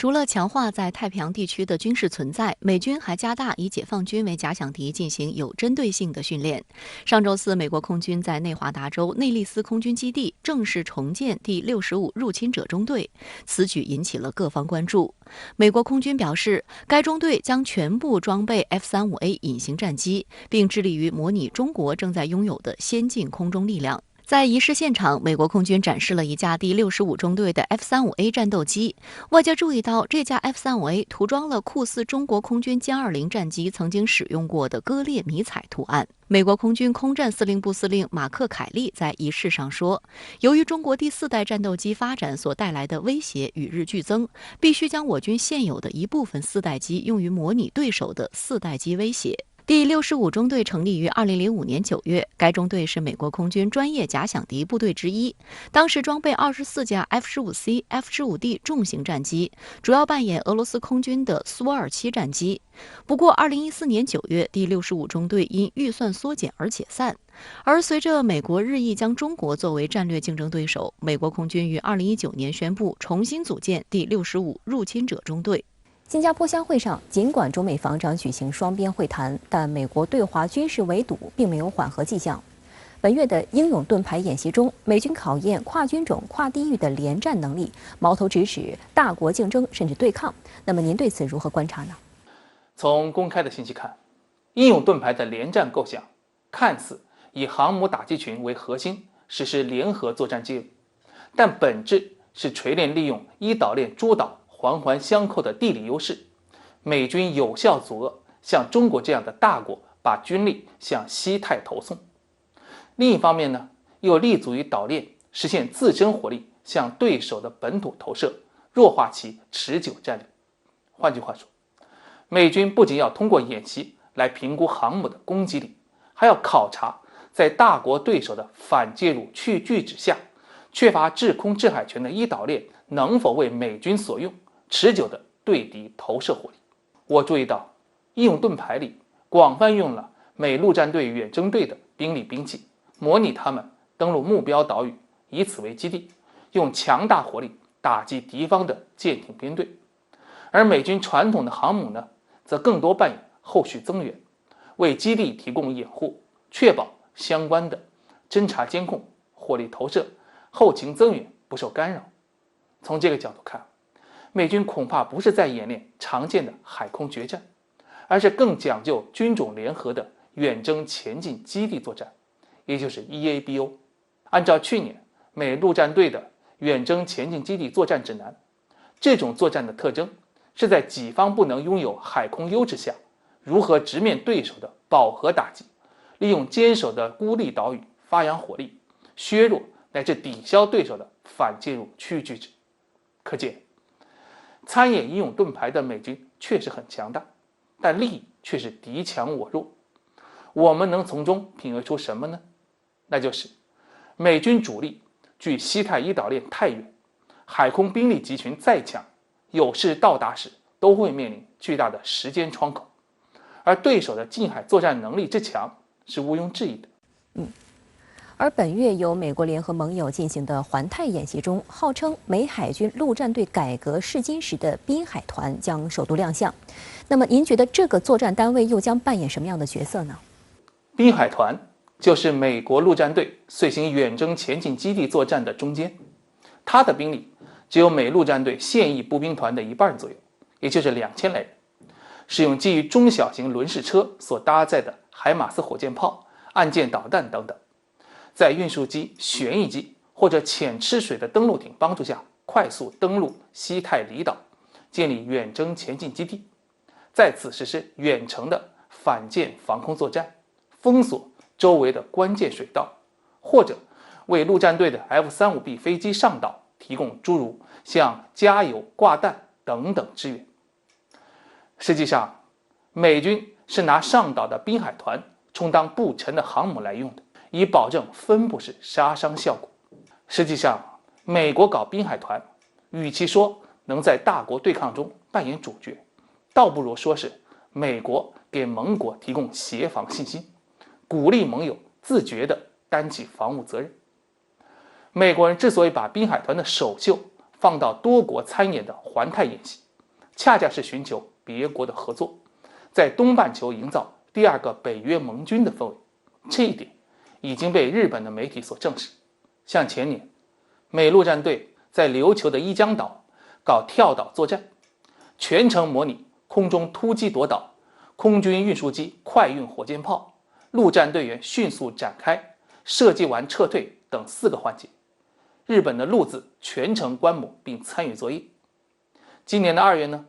除了强化在太平洋地区的军事存在，美军还加大以解放军为假想敌进行有针对性的训练。上周四，美国空军在内华达州内利斯空军基地正式重建第65入侵者中队，此举引起了各方关注。美国空军表示，该中队将全部装备 F-35A 隐形战机，并致力于模拟中国正在拥有的先进空中力量。在仪式现场，美国空军展示了一架第65中队的 F-35A 战斗机。外界注意到，这架 F-35A 涂装了酷似中国空军歼20战机曾经使用过的割裂迷彩图案。美国空军空战司令部司令马克·凯利在仪式上说：“由于中国第4代战斗机发展所带来的威胁与日俱增，必须将我军现有的一部分4代机用于模拟对手的4代机威胁。”第65中队成立于2005年9月，该中队是美国空军专业假想敌部队之一。当时装备24架 F-15C、F-15D 重型战机，主要扮演俄罗斯空军的苏27战机。不过，2014年9月，第65中队因预算缩减而解散。而随着美国日益将中国作为战略竞争对手，美国空军于2019年宣布重新组建第65入侵者中队。新加坡相会上，尽管中美防长举行双边会谈，但美国对华军事围堵并没有缓和迹象。本月的英勇盾牌演习中，美军考验跨军种、跨地域的联战能力，矛头直指大国竞争甚至对抗。那么您对此如何观察呢？从公开的信息看，英勇盾牌的联战构想看似以航母打击群为核心实施联合作战介入，但本质是锤炼利用一岛链诸岛环环相扣的地理优势，美军有效阻遏像中国这样的大国把军力向西太投送。另一方面呢，又立足于岛链，实现自身火力向对手的本土投射，弱化其持久战力。换句话说，美军不仅要通过演习来评估航母的攻击力，还要考察在大国对手的反介入去拒止下，缺乏制空制海权的一岛链能否为美军所用，持久的对敌投射火力。我注意到义勇盾牌里广泛用了美陆战队远征队的兵力兵器，模拟他们登陆目标岛屿，以此为基地，用强大火力打击敌方的舰艇编队。而美军传统的航母呢，则更多扮演后续增援，为基地提供掩护，确保相关的侦察监控、火力投射、后勤增援不受干扰。从这个角度看，美军恐怕不是在演练常见的海空决战，而是更讲究军种联合的远征前进基地作战，也就是 EABO。 按照去年美陆战队的远征前进基地作战指南，这种作战的特征是在己方不能拥有海空优势下，如何直面对手的饱和打击，利用坚守的孤立岛屿发扬火力，削弱乃至抵消对手的反介入区域拒止。可见参演英勇盾牌的美军确实很强大，但利益却是敌强我弱。我们能从中品味出什么呢？那就是美军主力距西太一岛链太远，海空兵力集群再强，有事到达时都会面临巨大的时间窗口，而对手的近海作战能力之强是毋庸置疑的。而本月由美国联合盟友进行的环太演习中，号称美海军陆战队改革试金石的滨海团将首度亮相。那么您觉得这个作战单位又将扮演什么样的角色呢？滨海团就是美国陆战队遂行远征前进基地作战的中坚，它的兵力只有美陆战队现役步兵团的1半左右，也就是2000来人，使用基于中小型轮式车所搭载的海马斯火箭炮、岸舰导弹等等，在运输机、旋翼机或者浅吃水的登陆艇帮助下，快速登陆西太离岛，建立远征前进基地，在此实施远程的反舰防空作战，封锁周围的关键水道，或者为陆战队的 F-35B 飞机上岛提供诸如像加油、挂弹等等支援。实际上，美军是拿上岛的滨海团充当不沉的航母来用的，以保证分布式杀伤效果。实际上，美国搞滨海团，与其说能在大国对抗中扮演主角，倒不如说是美国给盟国提供协防信心，鼓励盟友自觉地担起防务责任。美国人之所以把滨海团的首秀放到多国参演的环太演习，恰恰是寻求别国的合作，在东半球营造第二个北约盟军的氛围。这一点已经被日本的媒体所证实。像前年，美陆战队在琉球的伊江岛搞跳岛作战，全程模拟空中突击夺岛、空军运输机快运火箭炮、陆战队员迅速展开、射击完撤退等4个环节。日本的陆自全程观摩并参与作业。今年的2月呢，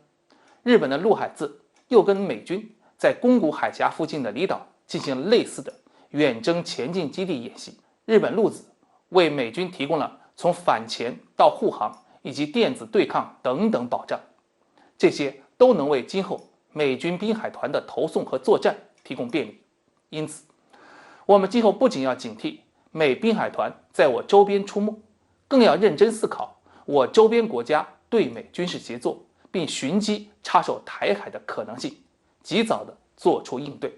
日本的陆海自又跟美军在宫古海峡附近的离岛进行了类似的远征前进基地演习。日本陆自为美军提供了从反潜到护航以及电子对抗等等保障，这些都能为今后美军滨海团的投送和作战提供便利。因此，我们今后不仅要警惕美滨海团在我周边出没，更要认真思考我周边国家对美军事协作，并寻机插手台海的可能性，及早的做出应对。